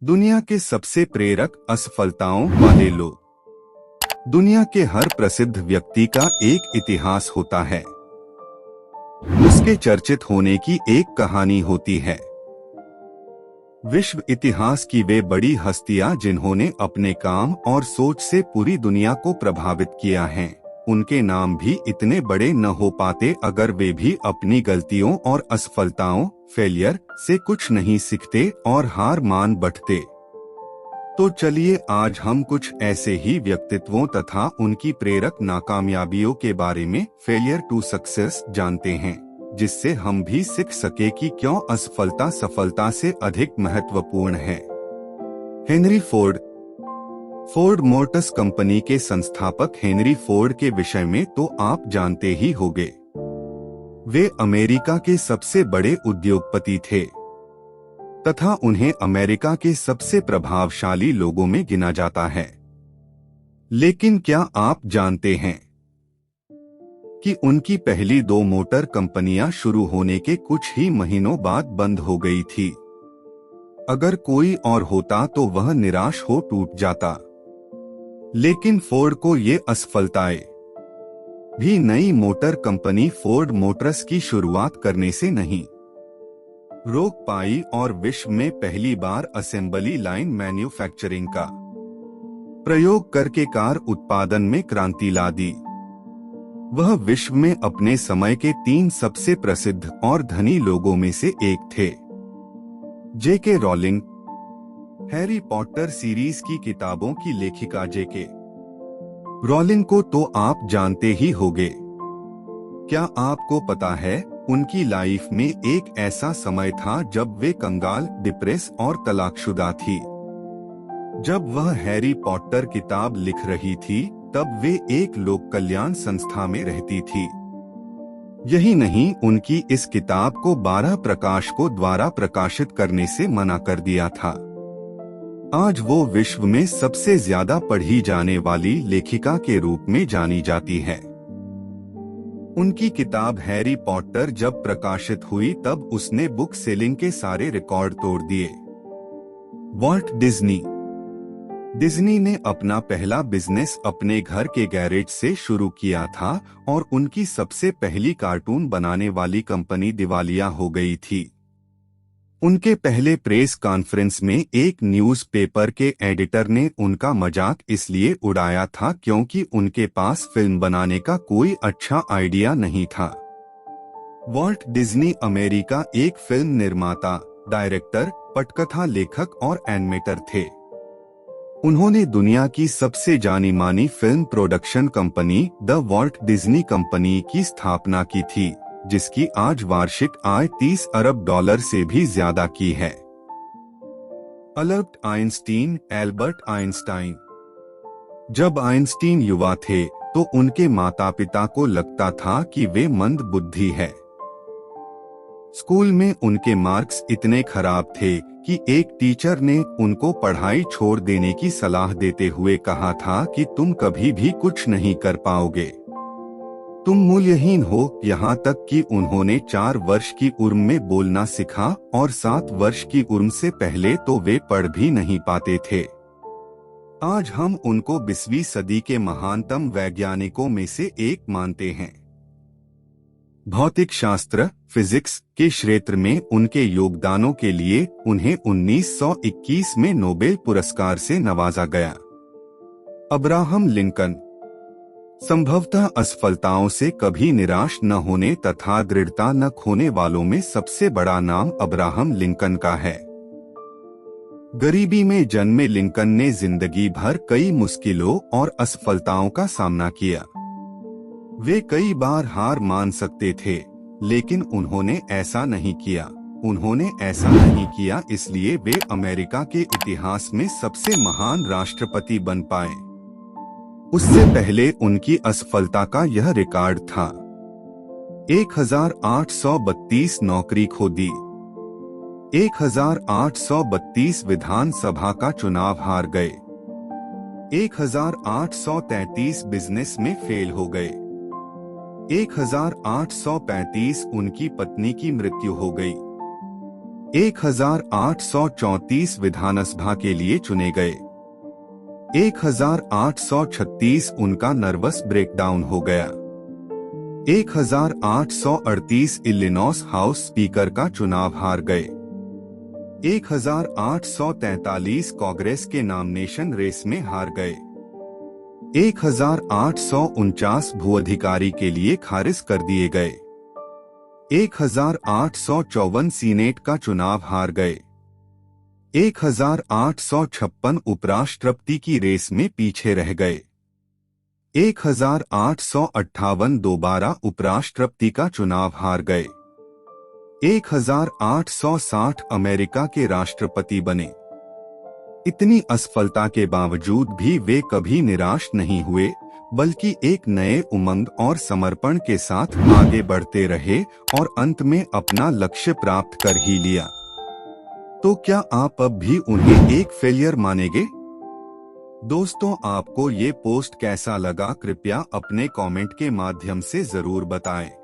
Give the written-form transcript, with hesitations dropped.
दुनिया के सबसे प्रेरक असफलताओं वाले लोग। दुनिया के हर प्रसिद्ध व्यक्ति का एक इतिहास होता है। उसके चर्चित होने की एक कहानी होती है। विश्व इतिहास की वे बड़ी हस्तियां जिन्होंने अपने काम और सोच से पूरी दुनिया को प्रभावित किया है, उनके नाम भी इतने बड़े न हो पाते अगर वे भी अपनी गलतियों और असफलताओं फेलियर से कुछ नहीं सीखते और हार मान बैठते। तो चलिए आज हम कुछ ऐसे ही व्यक्तित्वों तथा उनकी प्रेरक नाकामयाबियों के बारे में फेलियर टू सक्सेस जानते हैं, जिससे हम भी सीख सके कि क्यों असफलता सफलता से अधिक महत्वपूर्ण है। Henry Ford. Ford Motors company के संस्थापक हेनरी फोर्ड के विषय में तो आप जानते ही होंगे। वे अमेरिका के सबसे बड़े उद्योगपति थे तथा उन्हें अमेरिका के सबसे प्रभावशाली लोगों में गिना जाता है। लेकिन क्या आप जानते हैं कि उनकी पहली 2 मोटर कंपनियां शुरू होने के कुछ ही महीनों बाद बंद हो गई थी। अगर कोई और होता तो वह निराश हो टूट जाता। लेकिन फोर्ड को ये असफलताएं भी नई मोटर कंपनी फोर्ड मोटर्स की शुरुआत करने से नहीं रोक पाई और विश्व में पहली बार असेंबली लाइन मैन्युफैक्चरिंग का प्रयोग करके कार उत्पादन में क्रांति ला दी। वह विश्व में अपने समय के 3 सबसे प्रसिद्ध और धनी लोगों में से एक थे। जेके रॉलिंग, हैरी पॉटर सीरीज की किताबों की लेखिका जेके रॉलिंग को तो आप जानते ही होंगे। क्या आपको पता है उनकी लाइफ में एक ऐसा समय था जब वे कंगाल, डिप्रेस और तलाकशुदा थी। जब वह हैरी पॉटर किताब लिख रही थी तब वे एक लोक कल्याण संस्था में रहती थी। यही नहीं, उनकी इस किताब को 12 प्रकाशकों द्वारा प्रकाशित करने से मना कर दिया था। आज वो विश्व में सबसे ज्यादा पढ़ी जाने वाली लेखिका के रूप में जानी जाती है। उनकी किताब हैरी पॉटर जब प्रकाशित हुई तब उसने बुक सेलिंग के सारे रिकॉर्ड तोड़ दिए। Walt Disney. डिज्नी ने अपना पहला बिजनेस अपने घर के गैरेज से शुरू किया था और उनकी सबसे पहली कार्टून बनाने वाली कंपनी दिवालिया हो गई थी। उनके पहले प्रेस कॉन्फ्रेंस में एक न्यूज़पेपर के एडिटर ने उनका मजाक इसलिए उड़ाया था क्योंकि उनके पास फिल्म बनाने का कोई अच्छा आइडिया नहीं था। वॉल्ट डिज्नी अमेरिका एक फिल्म निर्माता, डायरेक्टर, पटकथा लेखक और एनिमेटर थे। उन्होंने दुनिया की सबसे जानी मानी film production company the Walt Disney company की स्थापना की थी, जिसकी आज वार्षिक आय $30 अरब से भी ज्यादा की है। Albert Einstein. Albert Einstein. जब आइंस्टीन युवा थे तो उनके माता पिता को लगता था कि वे मंद बुद्धि है। स्कूल में उनके मार्क्स इतने खराब थे कि एक टीचर ने उनको पढ़ाई छोड़ देने की सलाह देते हुए कहा था कि तुम कभी भी कुछ नहीं कर पाओगे, तुम मूल्यहीन हो। यहाँ तक कि उन्होंने 4 वर्ष की उम्र में बोलना सीखा और 7 वर्ष की उम्र से पहले तो वे पढ़ भी नहीं पाते थे। आज हम उनको 20वीं सदी के महानतम वैज्ञानिकों में से एक मानते हैं। भौतिक शास्त्र, फिजिक्स के क्षेत्र में उनके योगदानों के लिए उन्हें 1921 में नोबेल पुरस्कार से नवाजा गया। Abraham Lincoln. संभवतः असफलताओं से कभी निराश न होने तथा दृढ़ता न खोने वालों में सबसे बड़ा नाम अब्राहम लिंकन का है। गरीबी में जन्मे लिंकन ने जिंदगी भर कई मुश्किलों और असफलताओं का सामना किया। वे कई बार हार मान सकते थे, लेकिन उन्होंने ऐसा नहीं किया। उन्होंने ऐसा नहीं किया इसलिए वे अमेरिका के इतिहास में सबसे महान राष्ट्रपति बन पाए। उससे पहले उनकी असफलता का यह रिकॉर्ड था। 1832 नौकरी खो दी, 1832 विधानसभा का चुनाव हार गए, 1833 बिजनेस में फेल हो गए, 1835 उनकी पत्नी की मृत्यु हो गई, 1834 विधानसभा के लिए चुने गए। 1836 उनका नर्वस ब्रेकडाउन हो गया। 1838 इलिनॉस हाउस स्पीकर का चुनाव हार गए। 1843 कांग्रेस के नॉमिनेशन रेस में हार गए। 1849 भूअधिकारी के लिए खारिज कर दिए गए। 1854 सीनेट का चुनाव हार गए। 1856 उपराष्ट्रपति की रेस में पीछे रह गए। 1858 दोबारा उपराष्ट्रपति का चुनाव हार गए। 1860 अमेरिका के राष्ट्रपति बने। इतनी असफलता के बावजूद भी वे कभी निराश नहीं हुए, बल्कि एक नए उमंग और समर्पण के साथ आगे बढ़ते रहे और अंत में अपना लक्ष्य प्राप्त कर ही लिया। तो क्या आप अब भी उन्हें एक फेलियर मानेंगे? दोस्तों, आपको ये पोस्ट कैसा लगा, कृपया अपने कमेंट के माध्यम से जरूर बताएं।